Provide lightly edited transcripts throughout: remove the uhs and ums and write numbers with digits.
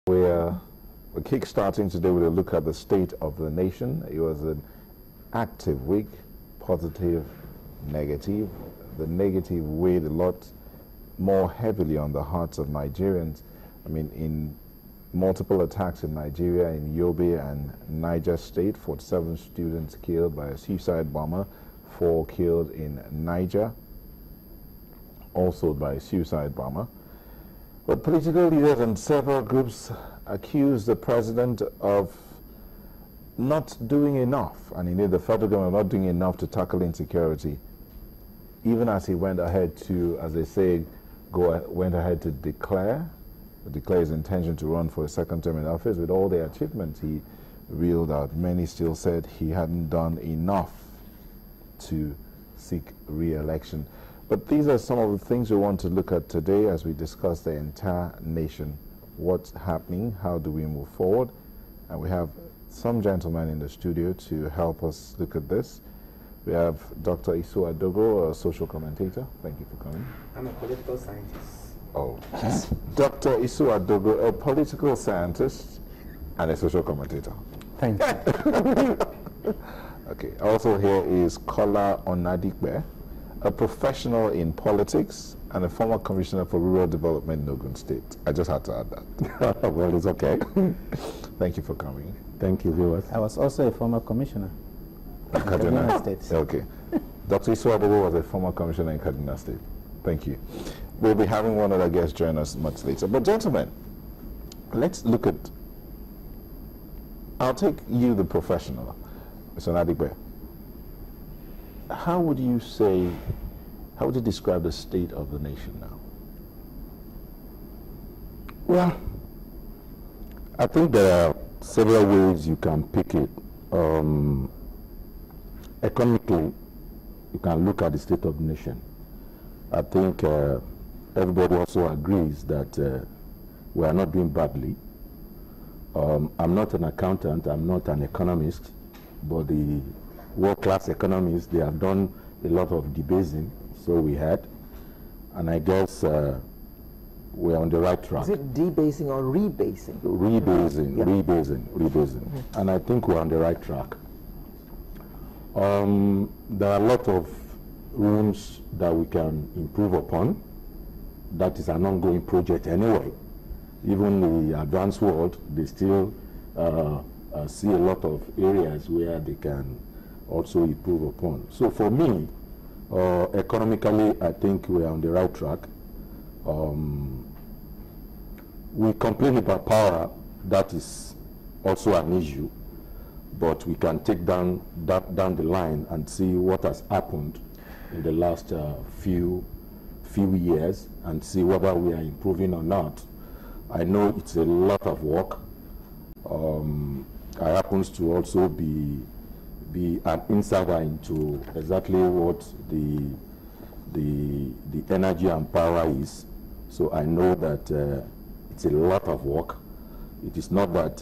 We're kick-starting today with a look at the state of the nation. It was an active week, positive, negative. The negative weighed a lot more heavily on the hearts of Nigerians. I mean, in multiple attacks in Nigeria, in Yobe and Niger State, 47 students killed by a suicide bomber, 4 killed in Niger, also by a suicide bomber. But political leaders and several groups accused the president of not doing enough, and indeed the federal government not doing enough to tackle insecurity, even as he went ahead to, as they say, went ahead to declare his intention to run for a second term in office. With all the achievements he reeled out, many still said he hadn't done enough to seek re-election. But these are some of the things we want to look at today as we discuss the entire nation. What's happening? How do we move forward? And we have some gentlemen in the studio to help us look at this. We have Dr. Isu Adogo, a social commentator. Thank you for coming. I'm a political scientist. Oh, Dr. Isu Adogo, a political scientist and a social commentator. Thank you. Okay, also here is Kola Onadikbe, a professional in politics and a former commissioner for rural development in Ogun State. I just had to add that. Well, it's okay. Thank you for coming. Thank you, viewers. I was also a former commissioner in Kaduna State. Okay. Dr. Isu Adogo was a former commissioner in Kaduna State. Thank you. We'll be having one other guest join us much later. But gentlemen, let's look at, I'll take you, the professional, Mr. Onadikbe. How would you describe the state of the nation now? Well, I think there are several ways you can pick it. Economically, you can look at the state of the nation. I think everybody also agrees that we are not doing badly. I'm not an accountant, I'm not an economist, but the world-class economists, they have done a lot of debasing, so we had, and I guess we're on the right track. Is it debasing or rebasing? Rebasing, yeah. rebasing. And I think we're on the right track. There are a lot of rooms that we can improve upon. That is an ongoing project anyway. Even the advanced world, they still see a lot of areas where they can also improve upon. So for me, economically, I think we are on the right track. We complain about power, that is also an issue, but we can take down the line and see what has happened in the last few years and see whether we are improving or not. I know it's a lot of work. I happen to also be an insider into exactly what the energy and power is. So I know that it's a lot of work. It is not that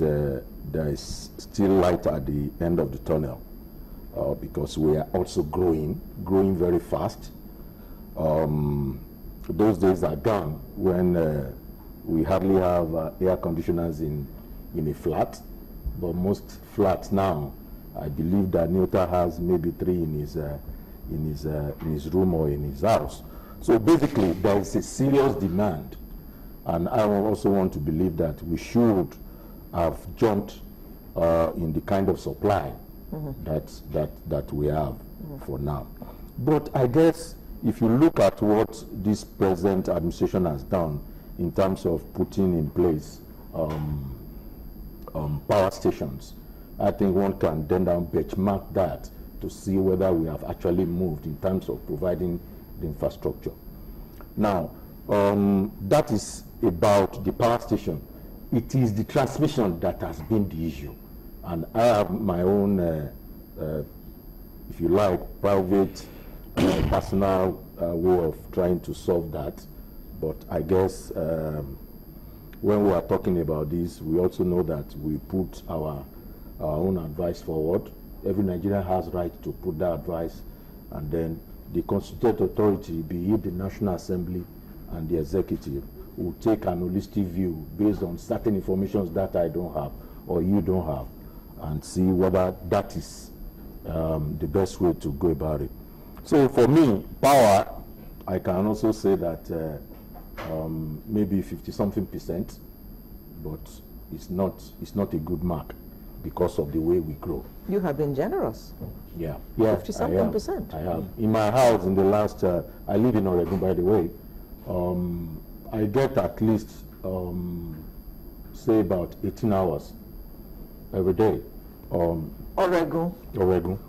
there is still light at the end of the tunnel, because we are also growing very fast. Those days are gone when we hardly have air conditioners in a flat, but most flats now, I believe that Newton has maybe 3 in his room or in his house. So basically, there is a serious demand, and I also want to believe that we should have jumped in the kind of supply that we have for now. But I guess if you look at what this present administration has done in terms of putting in place power stations, I think one can then benchmark that to see whether we have actually moved in terms of providing the infrastructure. Now, that is about the power station. It is the transmission that has been the issue. And I have my own, if you like, private, personal way of trying to solve that. But I guess when we are talking about this, we also know that we put our own advice forward. Every Nigerian has right to put that advice, and then the constituted authority, be it the National Assembly and the executive, will take an holistic view based on certain information that I don't have or you don't have, and see whether that is the best way to go about it. So for me, power, I can also say that maybe 50-something%, but it's not a good mark because of the way we grow. You have been generous. Yeah, 50-something%. I have. In my house, in the last, I live in Oregon, by the way. I get at least, say, about 18 hours every day. Oregon.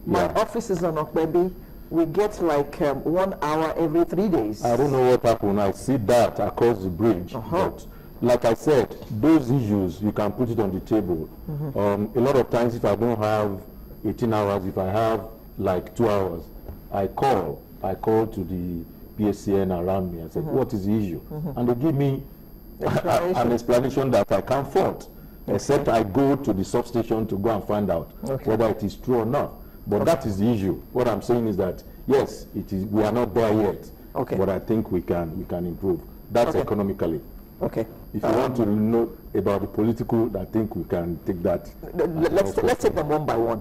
My Yeah. office is on Okbebi. We get like 1 hour every 3 days. I don't know what happened. I see that across the bridge. But like I said, those issues, you can put it on the table. A lot of times, if I don't have 18 hours, if I have like 2 hours, I call to the PSCN around me and say, what is the issue? And they give me an explanation that I can't fault, except I go to the substation to go and find out whether it is true or not. But that is the issue. What I'm saying is that, yes, it is. We are not there yet, but I think we can improve. That's economically. Okay. If you want to know about the political, I think we can take that. Let's take them one by one.